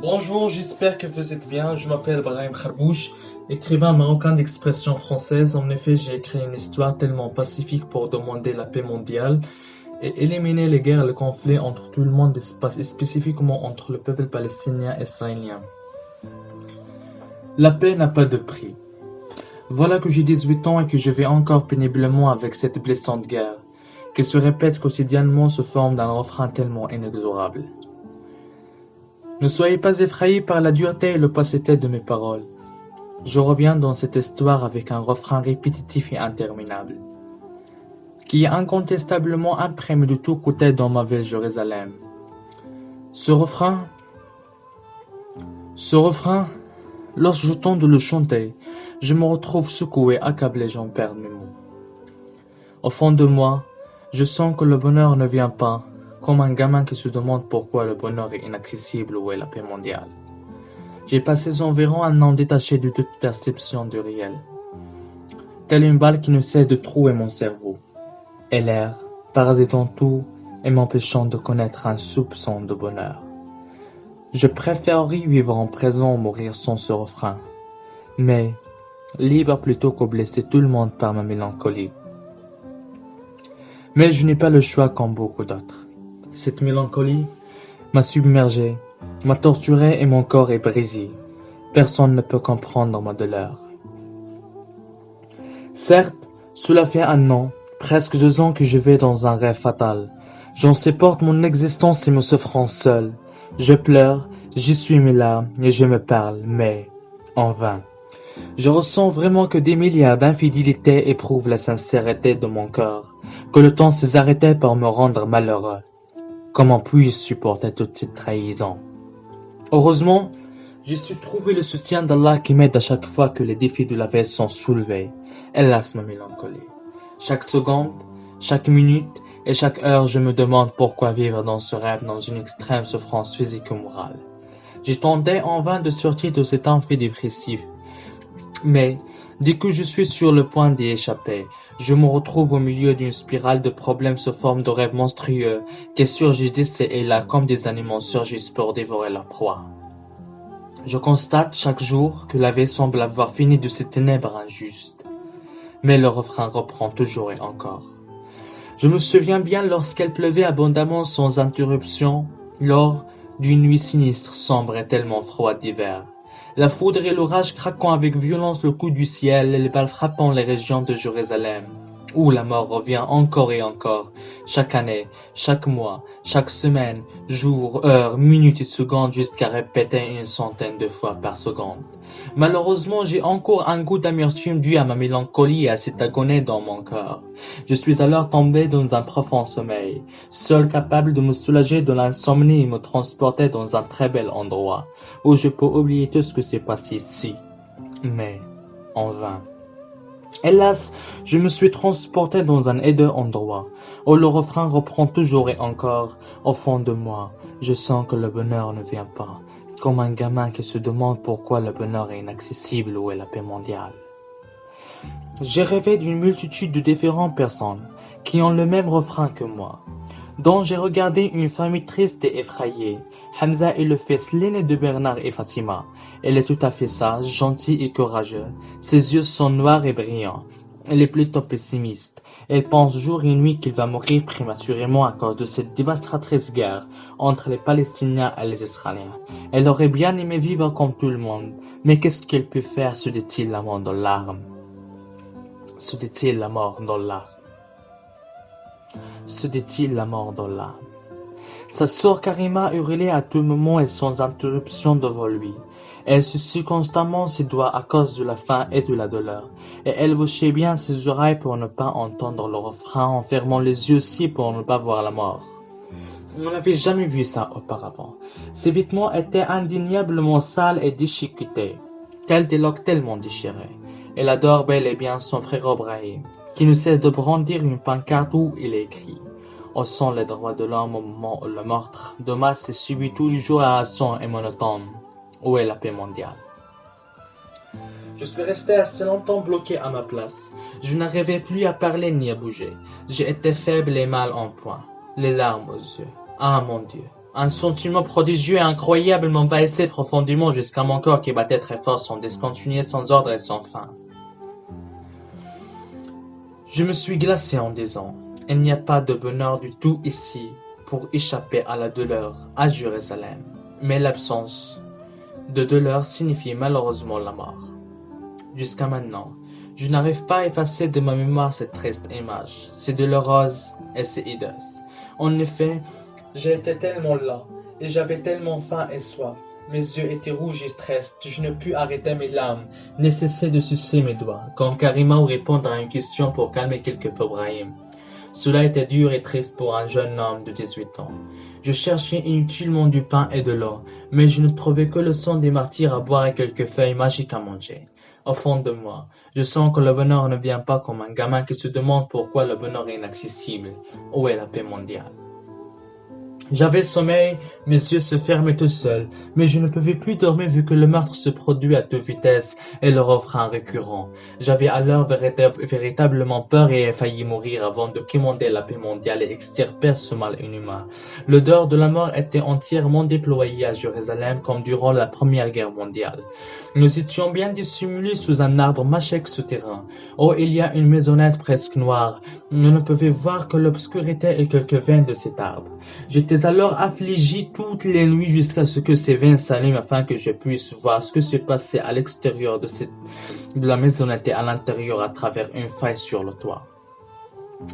Bonjour, j'espère que vous êtes bien. Je m'appelle Brahim Kharbouch, écrivain marocain d'expression française. En effet, j'ai écrit une histoire tellement pacifique pour demander la paix mondiale et éliminer les guerres et les conflits entre tout le monde, et spécifiquement entre le peuple palestinien et israélien. La paix n'a pas de prix. Voilà que j'ai 18 ans et que je vis encore péniblement avec cette blessante guerre, qui se répète quotidiennement sous forme d'un refrain tellement inexorable. Ne soyez pas effrayés par la dureté et l'opacité de mes paroles. Je reviens dans cette histoire avec un refrain répétitif et interminable, qui est incontestablement imprimé de tous côtés dans ma ville Jérusalem. Ce refrain, lorsque je tente de le chanter, je me retrouve secoué, accablé, j'en perds mes mots. Au fond de moi, je sens que le bonheur ne vient pas, comme un gamin qui se demande pourquoi le bonheur est inaccessible ou est la paix mondiale. J'ai passé environ un an détaché de toute perception du réel, telle une balle qui ne cesse de trouer mon cerveau, et l'air, parasitant tout et m'empêchant de connaître un soupçon de bonheur. Je préférerais vivre en présent ou mourir sans ce refrain, mais libre plutôt que blesser tout le monde par ma mélancolie. Mais je n'ai pas le choix comme beaucoup d'autres. Cette mélancolie m'a submergé, m'a torturé et mon corps est brisé. Personne ne peut comprendre ma douleur. Certes, cela fait un an, presque 2 ans que je vais dans un rêve fatal. J'en supporte mon existence et mes souffrances seul. Je pleure, j'y suis mes larmes et je me parle, mais en vain. Je ressens vraiment que des milliards d'infidélités éprouvent la sincérité de mon cœur, que le temps s'est arrêté pour me rendre malheureux. Comment puis-je supporter toute cette trahison? Heureusement, j'ai su trouver le soutien d'Allah qui m'aide à chaque fois que les défis de la vie sont soulevés. Hélas ma mélancolie. Chaque seconde, chaque minute et chaque heure, je me demande pourquoi vivre dans ce rêve dans une extrême souffrance physique et morale. J'ai tenté en vain de sortir de cet amphidépressif. Mais, dès que je suis sur le point d'y échapper, je me retrouve au milieu d'une spirale de problèmes sous forme de rêves monstrueux qui surgissent d'ici et là comme des animaux surgissent pour dévorer leur proie. Je constate chaque jour que la vie semble avoir fini de ces ténèbres injustes. Mais le refrain reprend toujours et encore. Je me souviens bien lorsqu'elle pleuvait abondamment sans interruption, lors d'une nuit sinistre, sombre et tellement froide d'hiver. La foudre et l'orage craquant avec violence le coup du ciel et les balles frappant les régions de Jérusalem, où la mort revient encore et encore, chaque année, chaque mois, chaque semaine, jour, heure, minute et seconde, jusqu'à répéter 100 de fois par seconde. Malheureusement, j'ai encore un goût d'amertume dû à ma mélancolie et à cette agonie dans mon cœur. Je suis alors tombé dans un profond sommeil, seul capable de me soulager de l'insomnie et me transporter dans un très bel endroit, où je peux oublier tout ce que s'est passé ici. Mais, en vain. Hélas, je me suis transporté dans un hideux endroit, où le refrain reprend toujours et encore, au fond de moi. Je sens que le bonheur ne vient pas, comme un gamin qui se demande pourquoi le bonheur est inaccessible ou est la paix mondiale. J'ai rêvé d'une multitude de différentes personnes, qui ont le même refrain que moi, dont j'ai regardé une famille triste et effrayée. Hamza est le fils l'aîné de Bernard et Fatima. Il est tout à fait sage, gentil et courageux. Ses yeux sont noirs et brillants. Il est plutôt pessimiste. Il pense jour et nuit qu'il va mourir prématurément à cause de cette dévastatrice guerre entre les Palestiniens et les Israéliens. Il aurait bien aimé vivre comme tout le monde, mais qu'est-ce qu'il peut faire, se dit-il la mort dans l'arme. Se dit-il la mort dans l'arme. Se dit-il la mort dans l'âme. Sa sœur Karima hurlait à tout moment et sans interruption devant lui. Elle suçait constamment ses doigts à cause de la faim et de la douleur, et elle bouchait bien ses oreilles pour ne pas entendre le refrain en fermant les yeux aussi pour ne pas voir la mort. On n'avait jamais vu ça auparavant. Ses vêtements étaient indéniablement sales et déchiquetés, tels des loques tellement déchirées. Elle adore bel et bien son frère Brahim, qui ne cesse de brandir une pancarte où il est écrit « Au sang les droits de l'homme au moment où le meurtre de masse est subi tous les jours à son et monotone. Où est la paix mondiale ?» Je suis resté assez longtemps bloqué à ma place. Je n'arrivais plus à parler ni à bouger. J'ai été faible et mal en point, les larmes aux yeux. Ah mon Dieu, Un sentiment prodigieux et incroyable m'envahissait profondément jusqu'à mon corps qui battait très fort sans discontinuer, sans ordre et sans fin. Je me suis glacé en disant, il n'y a pas de bonheur du tout ici pour échapper à la douleur à Jérusalem. Mais l'absence de douleur signifie malheureusement la mort. Jusqu'à maintenant, je n'arrive pas à effacer de ma mémoire cette triste image. C'est douloureuse et c'est hideuse. En effet, j'étais tellement là et j'avais tellement faim et soif. Mes yeux étaient rouges et tristes. Je ne pus arrêter mes larmes, ni cesser de sucer mes doigts, quand Karima ou répondre à une question pour calmer quelque peu Brahim. Cela était dur et triste pour un jeune homme de 18 ans. Je cherchais inutilement du pain et de l'eau, mais je ne trouvais que le sang des martyrs à boire et quelques feuilles magiques à manger. Au fond de moi, je sens que le bonheur ne vient pas comme un gamin qui se demande pourquoi le bonheur est inaccessible. Où est la paix mondiale? J'avais sommeil, mes yeux se fermaient tout seuls, mais je ne pouvais plus dormir vu que le meurtre se produit à toute vitesse et le refrain récurrent. J'avais alors véritablement peur et ai failli mourir avant de quémander la paix mondiale et extirper ce mal inhumain. L'odeur de la mort était entièrement déployée à Jérusalem comme durant la Première Guerre mondiale. Nous étions bien dissimulés sous un arbre machèque souterrain. Oh, il y a une maisonnette presque noire. On ne pouvait voir que l'obscurité et quelques veines de cet arbre. J'étais alors affligé toutes les nuits jusqu'à ce que ces veines s'allument afin que je puisse voir ce que se passait à l'extérieur de la maisonnette et à l'intérieur à travers une faille sur le toit.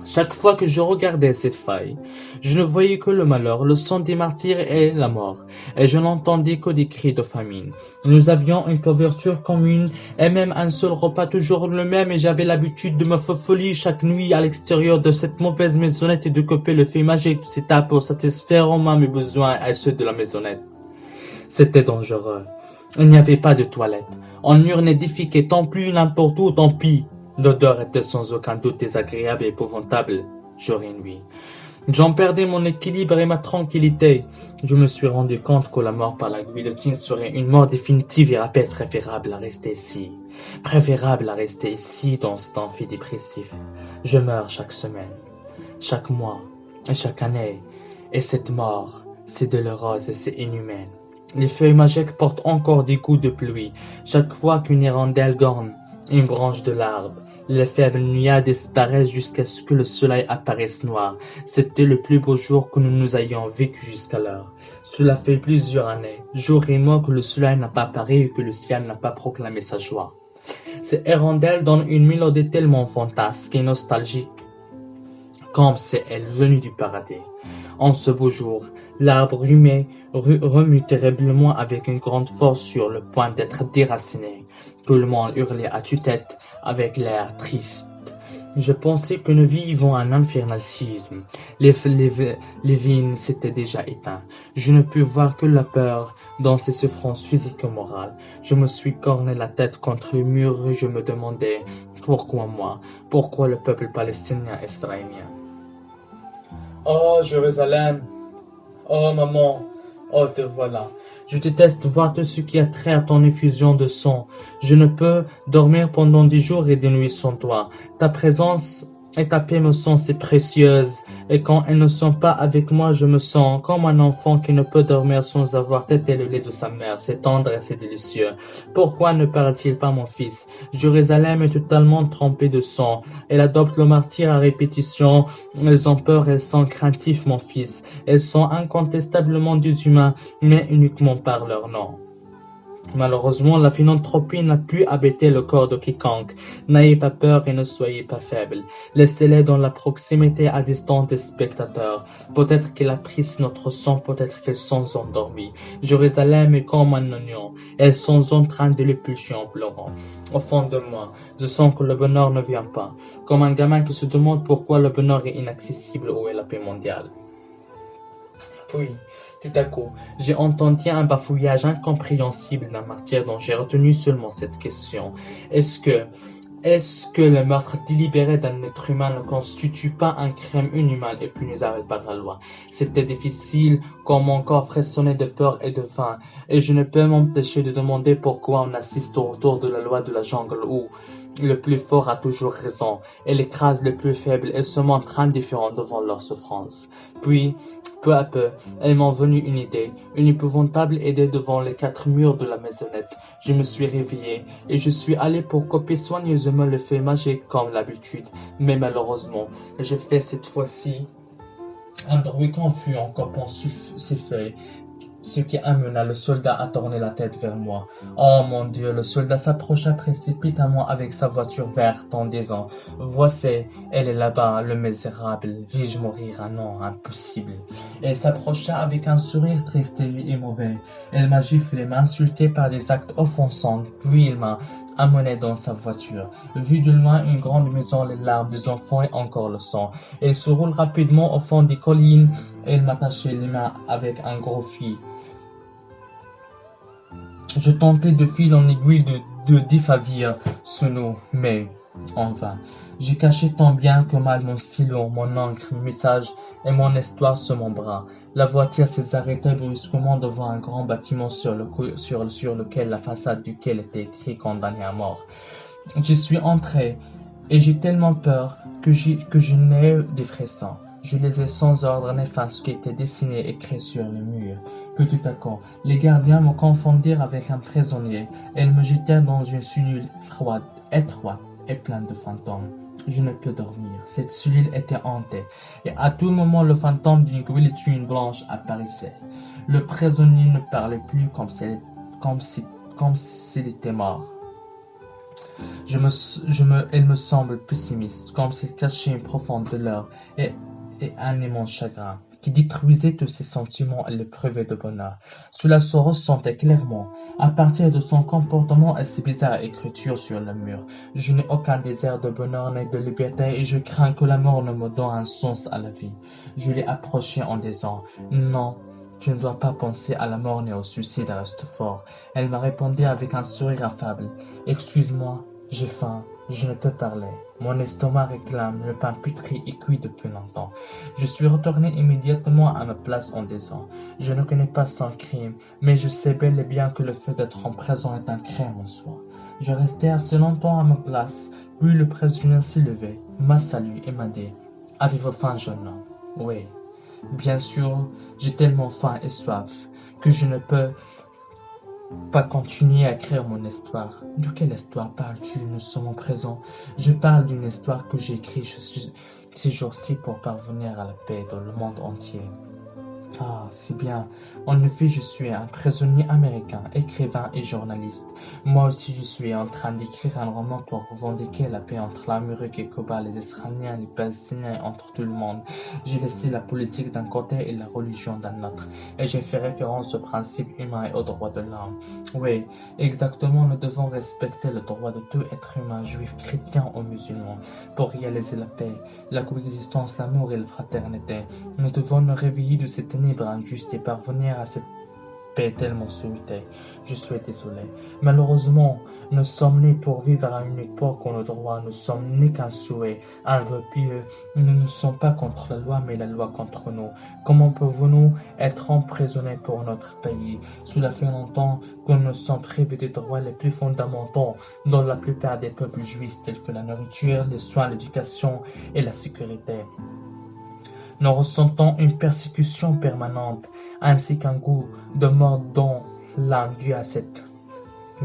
Chaque fois que je regardais cette faille, je ne voyais que le malheur, le sang des martyrs et la mort, et je n'entendais que des cris de famine. Nous avions une couverture commune et même un seul repas toujours le même, et j'avais l'habitude de me faufiler chaque nuit à l'extérieur de cette mauvaise maisonnette et de couper le feu magique de cet arbre pour satisfaire au moins mes besoins et ceux de la maisonnette. C'était dangereux. Il n'y avait pas de toilette. On urnait défiquait tant plus n'importe où, tant pis. L'odeur était sans aucun doute désagréable et épouvantable, jour et nuit. J'en perdais mon équilibre et ma tranquillité. Je me suis rendu compte que la mort par la guillotine serait une mort définitive et rappelait préférable à rester ici. Préférable à rester ici dans cet amphidépressif. Je meurs chaque semaine, chaque mois et chaque année. Et cette mort, c'est douloureuse et c'est inhumaine. Les feuilles magiques portent encore des coups de pluie. Chaque fois qu'une hirondelle gorne une branche de l'arbre, les faibles nuages disparaissent jusqu'à ce que le soleil apparaisse noir. C'était le plus beau jour que nous ayons vécu jusqu'alors. Cela fait plusieurs années, jour et mois que le soleil n'a pas apparu et que le ciel n'a pas proclamé sa joie. Ces hirondelles donnent une mélodie tellement fantasque et nostalgique, comme si elle venue du paradis. En ce beau jour, l'arbre humain remue terriblement avec une grande force sur le point d'être déraciné. Tout le monde hurlait à tue-tête avec l'air triste. Je pensais que nous vivons un infernal schisme. Les vignes s'étaient déjà éteintes. Je ne pus voir que la peur dans ces souffrances physiques et morales. Je me suis corné la tête contre le mur et je me demandais pourquoi moi, pourquoi le peuple palestinien et israélien. Oh Jérusalem, oh maman, oh te voilà. Je déteste voir tout ce qui a trait à ton effusion de sang. Je ne peux dormir pendant des jours et des nuits sans toi. Ta présence et ta paix me sont si précieuses. Et quand elles ne sont pas avec moi, je me sens comme un enfant qui ne peut dormir sans avoir tété le lait de sa mère. C'est tendre et c'est délicieux. Pourquoi ne parle-t-il pas mon fils? Jérusalem est totalement trempée de sang. Elle adopte le martyr à répétition. Elles ont peur, elles sont craintives, mon fils. Elles sont incontestablement des humains, mais uniquement par leur nom. Malheureusement, la philanthropie n'a pu abaisser le corps de quiconque. N'ayez pas peur et ne soyez pas faibles. Laissez-les dans la proximité à distance des spectateurs. Peut-être qu'ils apprécient notre sang, peut-être qu'ils sont endormis. Jérusalem est comme un oignon. Elles sont en train de l'éplucher en pleurant. Au fond de moi, je sens que le bonheur ne vient pas. Comme un gamin qui se demande pourquoi le bonheur est inaccessible, où est la paix mondiale. Puis, tout à coup, j'ai entendu un bafouillage incompréhensible d'un martyr dont j'ai retenu seulement cette question. Est-ce que le meurtre délibéré d'un être humain ne constitue pas un crime inhumain et punissable par la loi? C'était difficile, quand mon corps frissonnait de peur et de faim, et je ne peux m'empêcher de demander pourquoi on assiste au retour de la loi de la jungle où Le plus fort a toujours raison. Elle écrase le plus faible et se montre indifférent devant leur souffrance. Puis, peu à peu, elle m'en venue une idée, une épouvantable idée devant les 4 murs de la maisonnette. Je me suis réveillé et je suis allé pour copier soigneusement le fait magique comme l'habitude. Mais malheureusement, j'ai fait cette fois-ci un bruit confus en copiant ses feuilles, ce qui amena le soldat à tourner la tête vers moi. Oh mon Dieu, le soldat s'approcha précipitamment avec sa voiture verte en disant « Voici, elle est là-bas, le misérable. Vais-je mourir? Ah non, impossible. » Elle s'approcha avec un sourire triste et mauvais. Elle m'a giflé, m'a insulté par des actes offensants, puis il m'a amené dans sa voiture. Vu de loin une grande maison, les larmes des enfants et encore le sang. Elle se roule rapidement au fond des collines. Elle m'attachait les mains avec un gros fil. Je tentais de fil en aiguille de défavir sous nous, mais en vain. J'ai caché tant bien que mal mon stylo, mon encre, mes messages et mon histoire sur mon bras. La voiture s'est arrêtée brusquement devant un grand bâtiment sur lequel la façade duquel était écrit condamné à mort. Je suis entré et j'ai tellement peur que je n'ai des frissons. Je lisais sans ordre néfaste ce qui était dessiné et écrit sur le mur. Puis tout à coup, les gardiens me confondirent avec un prisonnier et ils me jetèrent dans une cellule froide, étroite et pleine de fantômes. Je ne peux dormir. Cette cellule était hantée et à tout moment le fantôme d'une guillotine blanche apparaissait. Le prisonnier ne parlait plus comme s'il était mort. Il me semble pessimiste, comme s'il cachait une profonde douleur et un immense chagrin, qui détruisait tous ses sentiments et le privait de bonheur. Cela se ressentait clairement, à partir de son comportement et ses bizarres écritures sur le mur. Je n'ai aucun désir de bonheur ni de liberté et je crains que la mort ne me donne un sens à la vie. Je l'ai approché en disant « Non, tu ne dois pas penser à la mort ni au suicide, reste fort. » Elle m'a répondu avec un sourire affable « Excuse-moi, j'ai faim, je ne peux parler. Mon estomac réclame le pain pétri et cuit depuis longtemps. » Je suis retourné immédiatement à ma place en disant « Je ne connais pas son crime, mais je sais bel et bien que le fait d'être en prison est un crime en soi. » Je restai assez longtemps à ma place, puis le prisonnier s'est levé, m'a salué et m'a dit « Avez-vous faim, jeune homme? » « Oui. » « Bien sûr, j'ai tellement faim et soif que je ne peux pas continuer à écrire mon histoire. De quelle histoire parles-tu? Nous sommes en présent. Je parle d'une histoire que j'ai écrite ces jours-ci pour parvenir à la paix dans le monde entier. Ah, c'est bien. En effet, je suis un prisonnier américain, écrivain et journaliste. Moi aussi, je suis en train d'écrire un roman pour revendiquer la paix entre l'Amérique et Cuba, les Israéliens, les Palestiniens et entre tout le monde. J'ai laissé la politique d'un côté et la religion d'un autre. Et j'ai fait référence aux principes humains et aux droits de l'homme. Oui, exactement, nous devons respecter le droit de tout être humain, juif, chrétien ou musulman, pour réaliser la paix, la coexistence, l'amour et la fraternité. Nous devons nous réveiller de cette ténèbres injustes et parvenir à cette paix tellement souhaitée. Je suis désolé. Malheureusement, nous sommes nés pour vivre à une époque où nos droits ne sont nés qu'un souhait, un vœu pieux. Nous ne sommes pas contre la loi, mais la loi contre nous. Comment pouvons-nous être emprisonnés pour notre pays? Cela fait longtemps que nous sommes privés des droits les plus fondamentaux dans la plupart des peuples juifs, tels que la nourriture, les soins, l'éducation et la sécurité. Nous ressentons une persécution permanente, ainsi qu'un goût de mort dans l'âme dû à cette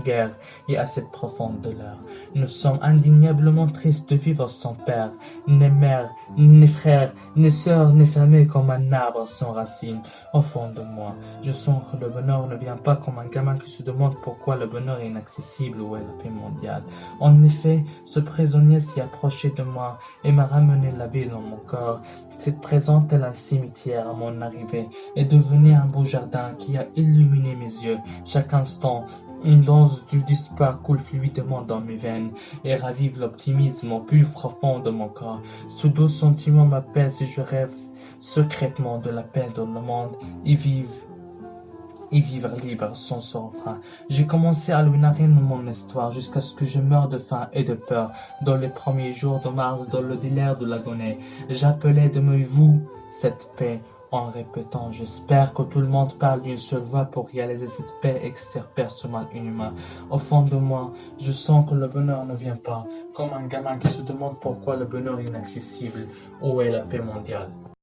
guerre et à cette profonde douleur. Nous sommes indéniablement tristes de vivre sans père, ni mère, ni frère, ni sœur, ni famille, comme un arbre sans racines. Au fond de moi, je sens que le bonheur ne vient pas comme un gamin qui se demande pourquoi le bonheur est inaccessible ou est la paix mondiale. En effet, ce prisonnier s'est approché de moi et m'a ramené la vie dans mon corps. Cette présence tel un cimetière à mon arrivée est devenue un beau jardin qui a illuminé mes yeux. Chaque instant, une danse du disparu coule fluidement dans mes veines et ravive l'optimisme au plus profond de mon corps. Ce doux sentiment m'apaise et je rêve secrètement de la paix dans le monde et vivre libre sans frein. J'ai commencé à lui narrer mon histoire jusqu'à ce que je meure de faim et de peur. Dans les premiers jours de mars, dans le délire de l'agonie, j'appelais de mes voeux cette paix en répétant « J'espère que tout le monde parle d'une seule voix pour réaliser cette paix et extirper ce mal inhumain. » Au fond de moi, je sens que le bonheur ne vient pas, comme un gamin qui se demande pourquoi le bonheur est inaccessible. Où est la paix mondiale?